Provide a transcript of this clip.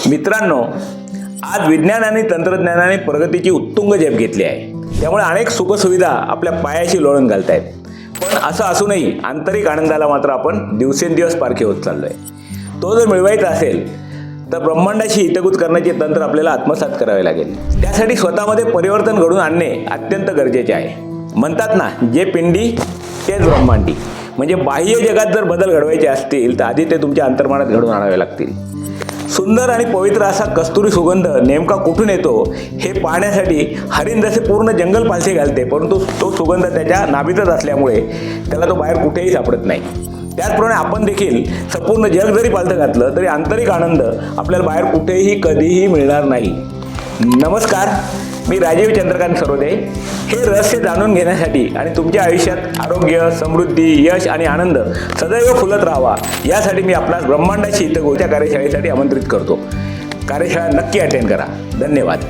मित्रांनो, आज विज्ञान आणि तंत्रज्ञानाने प्रगतीची उत्तुंग झेप घेतली आहे। त्यामुळे अनेक सुखसुविधा आपल्या पायाशी लोळण घालतायत। पण असं असूनही आंतरिक आनंदाला मात्र आपण दिवसेंदिवस पारखे होत चाललोय। तो जर मिळवायचा असेल तर ब्रह्मांडाशी हितगुज करण्याचे तंत्र आपल्याला आत्मसात करावे लागेल। त्यासाठी स्वतःमध्ये परिवर्तन घडवून आणणे अत्यंत गरजेचे आहे। म्हणतात ना, जे पिंडी तेच ब्रह्मांडी। म्हणजे बाह्य जगात जर बदल घडवायचे असतील तर आधी ते तुमच्या अंतर्मनात घडवून आणावे लागतील। सुंदर आणि पवित्र असा कस्तुरी सुगंध नेमका कुठून येतो हे पाहण्यासाठी हरिण जसे पूर्ण जंगल पालथे घालते, परंतु तो सुगंध त्याच्या नाभीतच असल्यामुळे त्याला तो बाहेर कुठेही सापडत नाही। त्याचप्रमाणे आपण देखील संपूर्ण जग जरी पालथं घातलं तरी आंतरिक आनंद आपल्याला बाहेर कुठेही कधीही मिळणार नाही। नमस्कार, मी राजीव चंद्रकांत सरोदे। हे रहस्य जाणून घेण्यासाठी आणि तुमच्या आयुष्यात आरोग्य, समृद्धी, यश आणि आनंद सदैव फुलत राहावा यासाठी मी आपणास ब्रह्मांडाशी हितगुज कार्यशाळेसाठी आमंत्रित करतो। कार्यशाळा नक्की अटेंड करा। धन्यवाद।